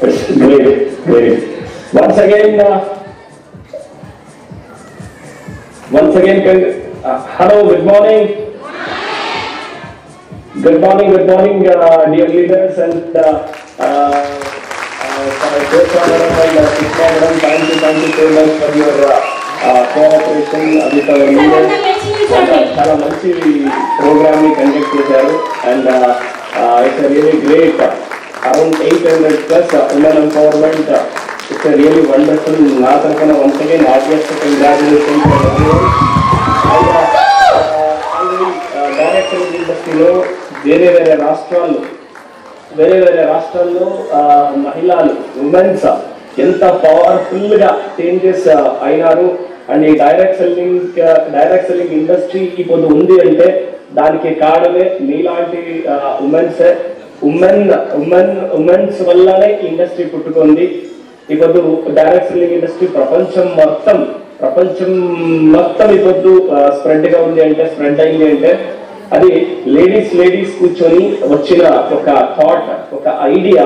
Great, great. Once again, hello, good morning. Good morning, dear leaders and thank you so much for your cooperation with our leaders. చాలా మంచి programme ని conduct చేశారు and it's a really great around 800 plus women empowerment. It's a really wonderful. నా తరఫున once again heartiest congratulations for everyone. Director ఇండస్ట్రీలో వేరే రాష్ట్రాల్లో మహిళలు ఉమెన్స్ ఎంత పవర్ఫుల్ గా చేంజెస్ అయినారు. అండ్ ఈ డైరెక్ట్ సెల్లింగ్ ఇండస్ట్రీ ఇప్పుడు ఉంది అంటే దానికి కారణమే మీలాంటి ఉమెన్స్ వల్లనే ఇండస్ట్రీ పుట్టుకుంది. ఇప్పుడు డైరెక్ట్ సెల్లింగ్ ఇండస్ట్రీ ప్రపంచం మొత్తం ఇప్పుడు స్ప్రెడ్ అయింది అంటే అది లేడీస్ కూర్చొని వచ్చిన ఒక థాట్, ఒక ఐడియా.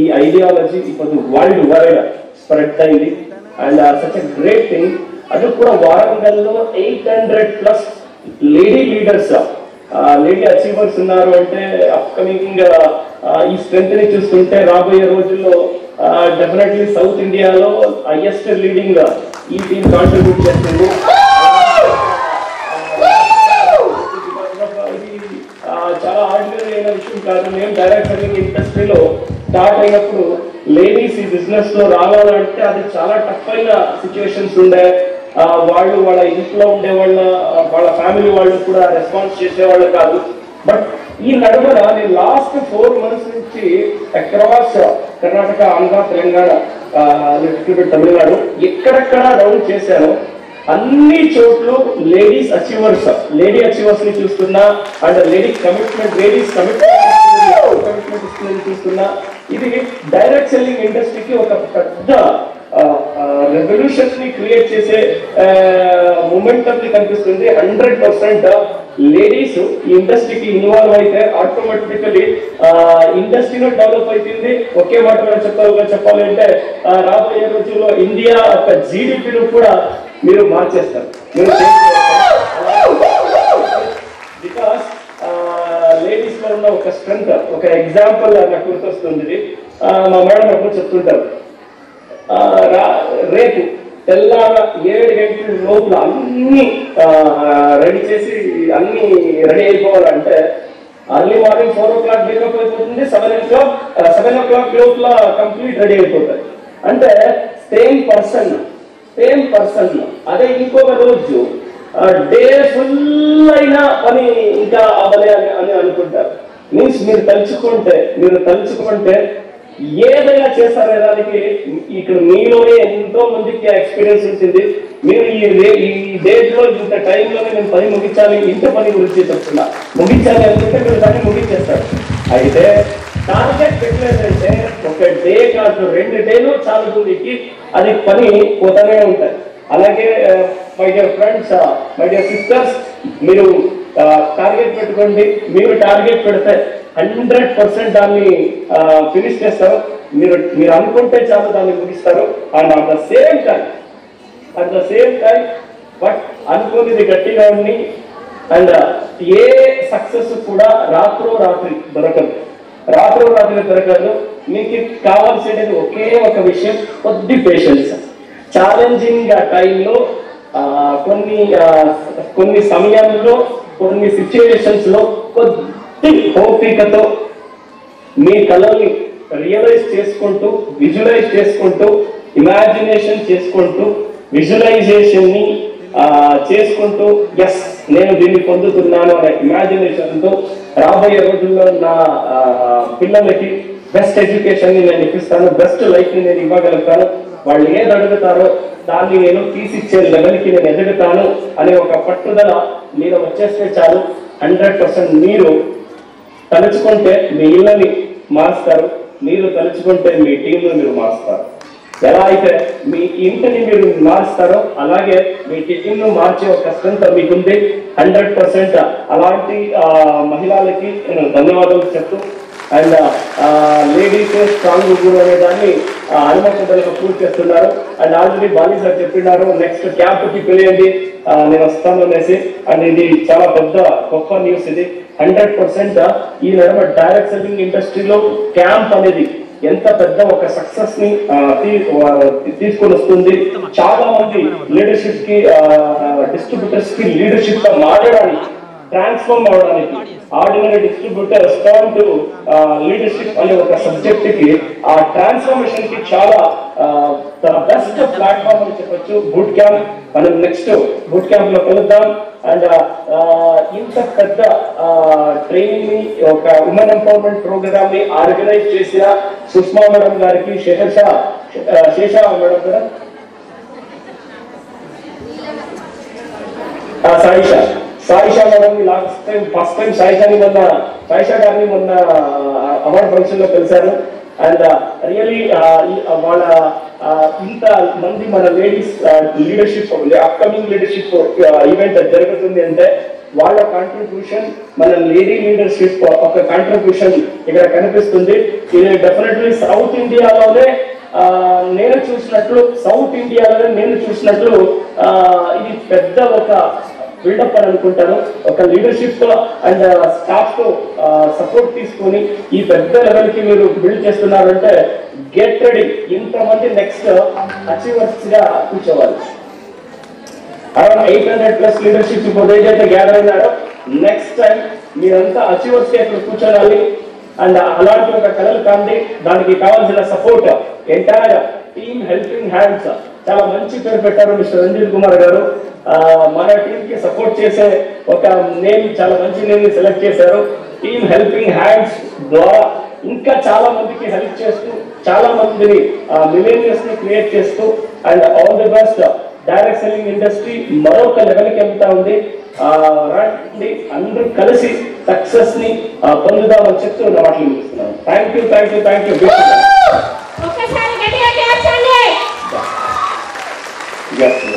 ఈ ఐడియాలజీ ఇప్పుడు వరల్డ్ వైడ్ స్ప్రెడ్ అయింది and such a great thing. అది కూడా వారంగల్లో 800 plus lady leaders, lady achievers ఉన్నారు అంటే అప్కమింగ్ ఈ స్ట్రెంత్ ని చూస్తుంటే రాబోయే రోజుల్లో డెఫినెట్లీ సౌత్ ఇండియాలో హైయెస్ట్ లీడింగ్ ఈ టీమ్ కాంట్రిబ్యూట్ చేస్తుంది. చాలా ఆర్డినరీ అయిన విషయం కాదు. మేము డైరెక్ట్ సెల్లింగ్ ఇండస్ట్రీలో స్టార్ట్ అయినప్పుడు లేడీస్ ఈ బిజినెస్ లో రావాలంటే అది చాలా టఫ్ అయిన సిచ్యువేషన్స్ ఉండే. వాళ్ళు వాళ్ళ ఇంట్లో ఉండే వాళ్ళ ఫ్యామిలీ వాళ్ళు కూడా రెస్పాన్స్ చేసేవాళ్ళు కాదు. బట్ ఈ నడుమన నేను లాస్ట్ 4 months నుంచి అక్రాస్ కర్ణాటక, ఆంధ్ర, తెలంగాణ, తమిళనాడు ఎక్కడెక్కడ రౌండ్ చేశాను అన్ని చోట్ల లేడీ అచీవర్స్ ని చూస్తున్నా అండ్ లేడీస్ కమిట్మెంట్ చూస్తున్నా. ఇది డైరెక్ట్ సెల్లింగ్ ఇండస్ట్రీకి ఒక పెద్ద రెవల్యూషన్ ని క్రియేట్ చేసే మూమెంటం ని కనిపిస్తుంది. 100% లేడీస్ ఈ ఇండస్ట్రీకి ఇన్వాల్వ్ అయితే ఆటోమేటికలీ ఇండస్ట్రీలో డెవలప్ అవుతుంది. ఒకే మాట చెప్పాలంటే రాబోయే రోజుల్లో ఇండియా యొక్క జీడిపిని కూడా మీరు మార్చేస్తారు. బికాస్ లేడీస్ లో ఉన్న ఒక స్ట్రెంగ్త్, ఒక ఎగ్జాంపుల్ నాకు గుర్తొస్తుంది. మా మేడం అప్పుడు చెప్తుంటారు, రేపు తెల్లార 7 గంటల లోపల అన్ని రెడీ చేసి అన్ని రెడీ అయిపోవాలంటే అర్లీ మార్నింగ్ 4 o'clock బ్రేకప్ అయిపోతుంది, 7 o'clock లోపల కంప్లీట్ రెడీ అయిపోతుంది. అంటే సేమ్ పర్సన్ అదే ఇంకొక రోజు డే ఫుల్ అయినా పని ఇంకా అవ్వలే అని అనుకుంటారు. మీన్స్ మీరు తలుచుకుంటే ఏదైనా చేస్తారనే దానికి ఇక్కడ మీలోనే ఎంతో మందికి ఎక్స్పీరియన్స్ ఉంటుంది. మీరు ఈ డేట్ లో ఇంత టైంలోనే నేను పని ముగించాలి, ఇంత పని గురించి చెప్తున్నా, ముగించాలి అనుకుంటే మీరు దాన్ని ముగించేస్తారు. అయితే టార్గెట్ పెట్టలేదంటే ఒక డే కాదు 2 days చాలుకి అది పని పోతానే ఉంటాయి. అలాగే my dear friends, my dear sisters, మీరు టార్గెట్ పెట్టుకోండి. మీరు టార్గెట్ పెడితే 100% దాన్ని ఫినిష్ చేస్తారు. మీరు అనుకుంటే చాలు దాన్ని ముగిస్తారు. And at the same time but అనుకునేది గట్టిగా ఉంది. అండ్ ఏ సక్సెస్ కూడా రాత్రి దొరకదు. మీకు కావాల్సినది ఒకే ఒక విషయం, కొద్ది పేషెన్స్. ఛాలెంజింగ్ టైంలో కొన్ని సమయంలో కొన్ని సిచ్యువేషన్స్ లో కొద్ది ఓపికతో మీ కళల్ని రియలైజ్ చేసుకుంటూ, విజువలైజ్ చేసుకుంటూ, ఇమాజినేషన్ చేసుకుంటూ, విజువలైజేషన్ ని చేసుకుంటూ ఎస్ నేను దీన్ని పొందుతున్నాను అనే ఇమాజినేషన్ తో రాబోయే రోజుల్లో నా పిల్లలకి బెస్ట్ ఎడ్యుకేషన్ ని నేను ఇప్పిస్తాను, బెస్ట్ లైఫ్ ని నేను ఇవ్వగలుగుతాను. వాళ్ళు ఏది అడుగుతారో దాన్ని నేను తీసిచ్చే లెవెల్కి నేను ఎదుగుతాను అనే ఒక పట్టుదల మీరు వచ్చేస్తే చాలు. 100% మీరు తలుచుకుంటే మీ ఇళ్ళని మారుస్తారు, మీరు తలుచుకుంటే మీ టీంను మీరు మారుస్తారు. ఎలా అయితే మీ ఇంటిని మీరు మారుస్తారో అలాగే మీ టీంను మార్చే ఒక స్ట్రెంత్ మీకుంది. 100% అలాంటి మహిళలకి నేను ధన్యవాదాలు చెప్తూ అండ్ లేడీస్ స్ట్రాంగ్ గురు అనే దాన్ని హనుమంతులకు పూర్తి చేస్తున్నారు. అండ్ ఆల్రెడీ బాలీ సార్ చెప్పినారు నెక్స్ట్ క్యాంప్కి పిలియండి నేను వస్తాను అనేసి. అండ్ ఇది చాలా పెద్ద గొప్ప న్యూస్. ఇది 100% ఈ నడమ డైరెక్ట్ సెల్లింగ్ ఇండస్ట్రీలో క్యాంప్ అనేది ఎంత పెద్ద ఒక సక్సెస్ ని తీసుకొని వస్తుంది. చాలా మంది లీడర్షిప్ కి డిస్ట్రిబ్యూటర్స్ కి లీడర్షిప్ గా మారడానికి ట్రాన్స్ఫార్మ్ అవడానికి ordinary distributor stern to leadership అనే ఒక సబ్జెక్ట్ కి ఆ ట్రాన్స్ఫర్మేషన్ కి చాలా బెస్ట్ ప్లాట్ఫామ్ అని చెప్పొచ్చు బూట్ క్యాంప్. మనం నెక్స్ట్ బూట్ క్యాంప్ లో కలుద్దాం. అండ్ ఇంత పెద్ద ట్రైనింగ్ ని ఒక ఉమెన్ ఎంపవర్మెంట్ ప్రోగ్రామ్ ని ఆర్గనైజ్ చేసిన సుష్మా మేడం గారికి శేషా మేడం కూడా Saisha madam last time first time Saisha గారిని మొన్న అవార్డ్ ఫంక్షన్ లో కలిశారు. అండ్ రియలీ వాళ్ళ ఇంత మంది మన ladies leadership upcoming leadership event జరుగుతుంది అంటే వాళ్ళ కాంట్రిబ్యూషన్ మన లేడీ లీడర్షిప్ ఒక కాంట్రిబ్యూషన్ ఇక్కడ కనిపిస్తుంది. ఇది డెఫినెట్లీ సౌత్ ఇండియాలోనే నేను చూసినట్లు ఇది పెద్ద ఒక బిల్డప్ అని అనుకుంటాను. ఒక లీడర్షిప్ తో అండ్ స్టాఫ్ తో సపోర్ట్ తీసుకొని ఈ పెద్ద లెవెల్ కి మీరు బిల్డ్ చేస్తున్నారంటే గెట్ రెడీ. ఇంతమంది నెక్స్ట్ అచీవర్స్ గా కూర్చోవాలి. అరౌండ్ 800+ లీడర్షిప్ ఇప్పుడు ఏదైతే గ్యాదర్ అయినారో నెక్స్ట్ టైం మీరంతా అచీవర్స్ గా ఇక్కడ కూర్చోవాలి. అండ్ అలాంటి ఒక కళలు కాండి దానికి కావాల్సిన support entire team helping hands చాలా మంచి పేరు పెట్టారు మిస్టర్ రంజిత్ కుమార్ గారు. మన టీం కి సపోర్ట్ చేసే ఒక నేమ్ చాలా మంచి నేమ్ ని సెలెక్ట్ చేశారు. టీమ్ హెల్పింగ్ హ్యాండ్స్ ద్వారా ఇంకా చాలా మందికి హెల్ప్ చేస్తూ చాలా మందిని మిలియనియర్స్ ని క్రియేట్ చేస్తూ and all the best. Direct selling industry మరొక లెవెల్ కి వెళ్తా ఉంది. రండి అందరూ కలిసి సక్సెస్ ని పొందుదామని చెప్తూ నా మాటలు ముగిస్తున్నాను. Thank you.